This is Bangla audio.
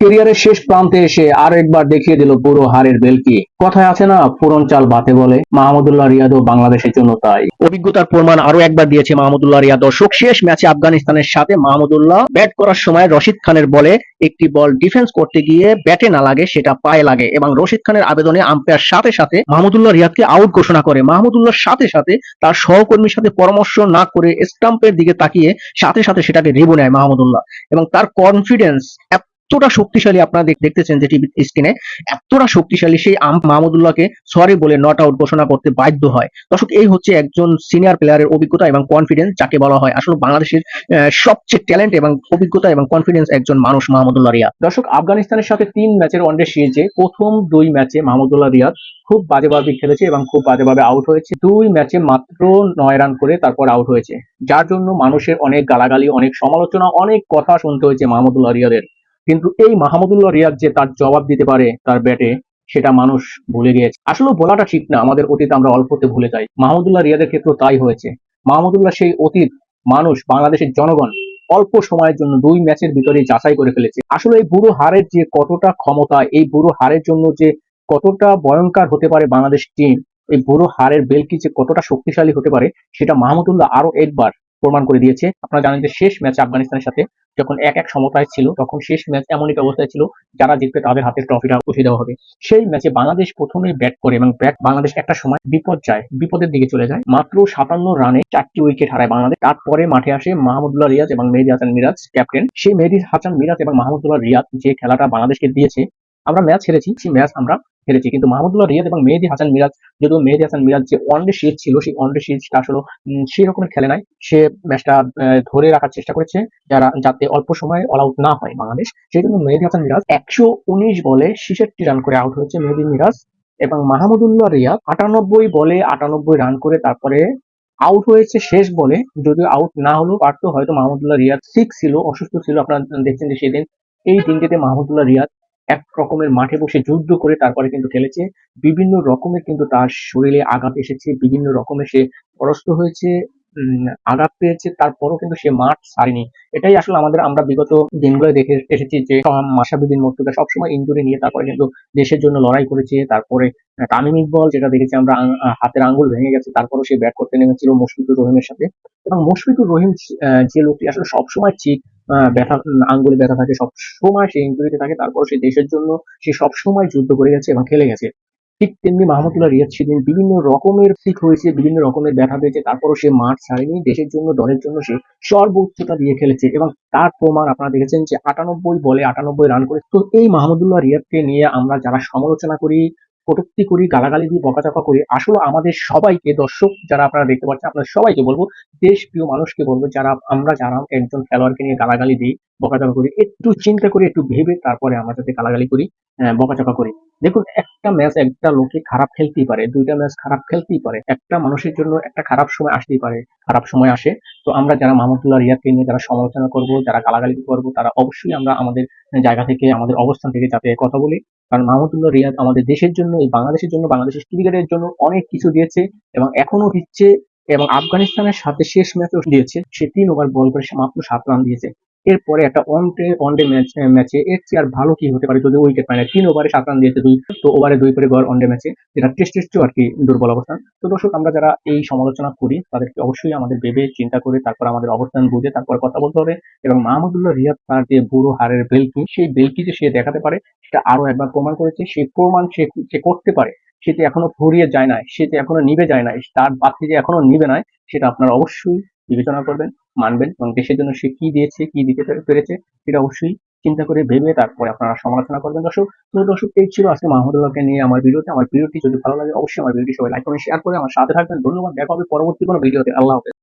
ক্যারিয়ারের শেষ প্রান্তে এসে আর একবার দেখিয়ে দিল বুড়ো হারের বেলকি। কথায় আছে না, পুরন চাল বাতে বলে, মাহমুদুল্লাহ রিয়াদও বাংলাদেশের জন্য তাই। অভিজ্ঞতার প্রমাণ আরো একবার দিয়েছে মাহমুদুল্লাহ রিয়াদ। দর্শক, শেষ ম্যাচে আফগানিস্তানের সাথে মাহমুদুল্লাহ ব্যাট করার সময় রশিদ খানের বলে একটি বল ডিফেন্স করতে গিয়ে ব্যাটে না লাগে, সেটা পায়ে লাগে এবং রশিদ খানের আবেদনে আম্পায়ার সাথে সাথে মাহমুদুল্লাহ রিয়াদকে আউট ঘোষণা করে। মাহমুদুল্লাহর সাথে সাথে তার সহকর্মীর সাথে পরামর্শ না করে স্টাম্পের দিকে তাকিয়ে সাথে সাথে সেটাকে রিভিউ নেয় মাহমুদুল্লাহ। এবং তার কনফিডেন্স এতটা শক্তিশালী, আপনারা দেখতেছেন যে টিভি স্ক্রিনে, এতটা শক্তিশালী সেই মাহমুদুল্লাহকে সরি বলে নট আউট ঘোষণা করতে বাধ্য হয়। দর্শক, এই হচ্ছে একজন সিনিয়র প্লেয়ারের অভিজ্ঞতা এবং কনফিডেন্স, যাকে বলা হয় আসলে বাংলাদেশের সবচেয়ে ট্যালেন্ট এবং অভিজ্ঞতা এবং কনফিডেন্স একজন মানুষ মাহমুদুল্লাহ রিয়াদ। দর্শক, আফগানিস্তানের সাথে 3 ম্যাচের ওয়ানডে সিরিজে প্রথম 2 ম্যাচে মাহমুদুল্লাহ রিয়াদ খুব বাজেভাবে খেলেছে এবং খুব বাজেভাবে আউট হয়েছে। 2 ম্যাচে মাত্র 9 রান করে তারপর আউট হয়েছে, যার জন্য মানুষের অনেক গালাগালি, অনেক সমালোচনা, অনেক কথা শুনতে হয়েছে মাহমুদুল্লাহ রিয়াদের। কিন্তু এই মাহমুদুল্লাহ রিয়াদ যে তার জবাব দিতে পারে তার ব্যাটে, সেটা মানুষ ভুলে গিয়েছে। আসলে বলাটা ঠিক না, আমাদের অতীত আমরা অল্পতে ভুলে যাই। মাহমুদুল্লাহ রিয়াদের ক্ষেত্রে তাই হয়েছে। মাহমুদুল্লাহ সেই অতীত মানুষ, বাংলাদেশের জনগণ অল্প সময়ের জন্য 2 ম্যাচের ভিতরে যাচাই করে ফেলেছে। আসলে এই বুড়ো হারের যে কতটা ক্ষমতা, এই বুড়ো হারের জন্য যে কতটা ভয়ঙ্কর হতে পারে বাংলাদেশ টিম, এই বুড়ো হারের বেলকি যে কতটা শক্তিশালী হতে পারে, সেটা মাহমুদুল্লাহ আরো একবার প্রমাণ করে দিয়েছে। আপনারা জানেন যে শেষ ম্যাচে আফগানিস্তানের সাথে যখন 1-1 সমতায় ছিল, তখন শেষ ম্যাচ এমন একটা অবস্থায় ছিল যারা জিতবে তাদের হাতে ট্রফিটা উঠিয়ে দেওয়া হবে। সেই ম্যাচে বাংলাদেশ প্রথমে ব্যাট করে এবং বাংলাদেশ একটা সময় বিপদের দিকে চলে যায়। মাত্র 57 রানে 4টি উইকেট হারায় বাংলাদেশ। তারপরে মাঠে আসে মাহমুদুল্লাহ রিয়াদ এবং মেহেদী হাসান মিরাজ ক্যাপ্টেন। সেই মেহেদী হাসান মিরাজ এবং মাহমুদুল্লাহ রিয়াদ যে খেলাটা বাংলাদেশকে দিয়েছে, আমরা ম্যাচ হেরেছি, সেই ম্যাচ আমরা হেরেছি, কিন্তু মাহমুদুল্লাহ রিয়াদ এবং মেহেদী হাসান মিরাজ, যদিও মেহেদী হাসান মিরাজ যে ওয়ানডে সিরিজ ছিল, সেই ওয়ানডে সিরিজটা আসলে সেই রকমের খেলে নাই। সে ম্যাচটা ধরে রাখার চেষ্টা করেছে যাতে অল্প সময়ে অল আউট না হয় বাংলাদেশ। সেই জন্য মেহেদী হাসান মিরাজ 119 বলে 66 রান করে আউট হয়েছে মেহেদী মিরাজ, এবং মাহমুদুল্লাহ রিয়াদ 98 বলে 98 রান করে তারপরে আউট হয়েছে শেষ বলে। যদিও আউট না হলেও পারতো, হয়তো মাহমুদুল্লাহ রিয়াদ সিক ছিল, অসুস্থ ছিল। আপনারা দেখছেন যে সেদিন এই দিনটিতে মাহমুদুল্লাহ রিয়াদ এক রকমের মাঠে বসে যুদ্ধ করে তারপরে কিন্তু খেলেছে। বিভিন্ন রকমের কিন্তু তার শরীরে আঘাত এসেছে, বিভিন্ন রকমের সে পরাস্ত হয়েছে, আঘাত পেয়েছে, তারপরও কিন্তু সে মাঠ ছাড়েনি। এটাই আসলে আমরা বিগত দিনগুলো দেখে এসেছি যে মাশরাফি বিন মুর্তজা সবসময় ইনজুরি নিয়ে তারপরে কিন্তু দেশের জন্য লড়াই করেছে। তারপরে তামিম ইকবল, যেটা দেখেছি আমরা, হাতের আঙ্গুল ভেঙে গেছে, তারপরও সে ব্যাট করতে নেমেছিল মুশফিকুর রহিমের সাথে। এবং মুশফিকুর রহিম যে লোকটি আসলে সবসময় ঠিক ব্যথা, আঙ্গুলে ব্যথা থাকে, সবসময় সে ইনজুরিতে থাকে, তারপর সে দেশের জন্য সে সবসময় যুদ্ধ করে গেছে এবং খেলে গেছে। ঠিক তেমনি মাহমুদুল্লাহ রিয়াদ সেদিন বিভিন্ন রকমের ঠিক হয়েছে, বিভিন্ন রকমের ব্যথা পেয়েছে, তারপরও সে মাঠ ছাড়েনি। দেশের জন্য, দলের জন্য সে সর্বোচ্চটা দিয়ে খেলেছে এবং তার প্রমাণ আপনারা দেখেছেন যে 98 বলে 98 রান করে। তো এই মাহমুদুল্লাহ রিয়াদকে নিয়ে আমরা যারা সমালোচনা করি, কটূক্তি করি, গালাগালি দিই, বকাঝকা করি, আসলে আমাদের সবাইকে, দর্শক যারা আপনারা দেখতে পাচ্ছেন, আপনাদের সবাইকে বলবো, দেশ প্রিয় মানুষকে বলবো, যারা একজন খেলোয়াড়কে নিয়ে গালাগালি দিই, বকাঝকা করি, একটু চিন্তা করে, একটু ভেবে তারপরে আমরা যাতে গালাগালি করি, বকাঝকা করি। দেখুন, একটা ম্যাচ একটা লোকে খারাপ খেলতেই পারে, 2টা ম্যাচ খারাপ খেলতেই পারে, একটা মানুষের জন্য একটা খারাপ সময় আসতেই পারে, খারাপ সময় আসে। তো আমরা যারা মাহমুদুল্লাহ রিয়াদকে নিয়ে যারা সমালোচনা করব, যারা গালাগালি করবো, তারা অবশ্যই আমরা আমাদের জায়গা থেকে, আমাদের অবস্থান থেকে যাতে কথা বলি। কারণ মাহমুদুল্লাহ রিয়াদ আমাদের দেশের জন্য, এই বাংলাদেশের জন্য, বাংলাদেশের ক্রিকেটের জন্য অনেক কিছু দিয়েছে এবং এখনো দিচ্ছে। এবং আফগানিস্তানের সাথে শেষ ম্যাচও দিয়েছে, সে 3 ওভার বল করে সে মাত্র 7 রান দিয়েছে। এরপরে একটা ওয়ানডে ম্যাচে এর চেয়ে আর ভালো কি হতে পারে যদি উইকেট পায় না। 3 ওভারে 7 রান দিয়েছে, তো ওভারে 2 করে গড় ওয়ানডে ম্যাচে, যেটা টেস্টের চেয়েও আর কি দুর্বল অবস্থান। তো দর্শক, আমরা যারা এই সমালোচনা করি তাদেরকে অবশ্যই আমাদের ভেবে চিন্তা করে তারপর আমাদের অবস্থান বুঝে তারপর কথা বলতে হবে। এবং মাহমুদুল্লাহ রিয়াদ তার যে বুড়ো হারের বেলকি, সেই বেলকি যে সে দেখাতে পারে, সেটা আরো একবার প্রমাণ করেছে। সেই প্রমাণ সে করতে পারে, সে যে এখনো ফুরিয়ে যায় নাই, সে যে এখনো নিভে যায় নাই, তার বাতি যে এখনো নিভে নাই, সেটা আপনারা অবশ্যই বিবেচনা করবেন, মানবেন এবং দেশের জন্য সে কি দিয়েছে, কি দিতে পেরেছে, সেটা অবশ্যই চিন্তা করে ভেবে তারপরে আপনারা সমালোচনা করবেন। দর্শক, তো দর্শক, এই ছিল আজকে মাহমুদুল্লাহকে নিয়ে আমার ভিডিওতে। আমার ভিডিওটি যদি ভালো লাগে অবশ্যই আমার ভিডিওটি সবাই লাইক কমেন্ট শেয়ার করে আমার সাথে থাকবেন। ধন্যবাদ, দেখা হবে পরবর্তী কোনো ভিডিওতে। আল্লাহ হাফেজ।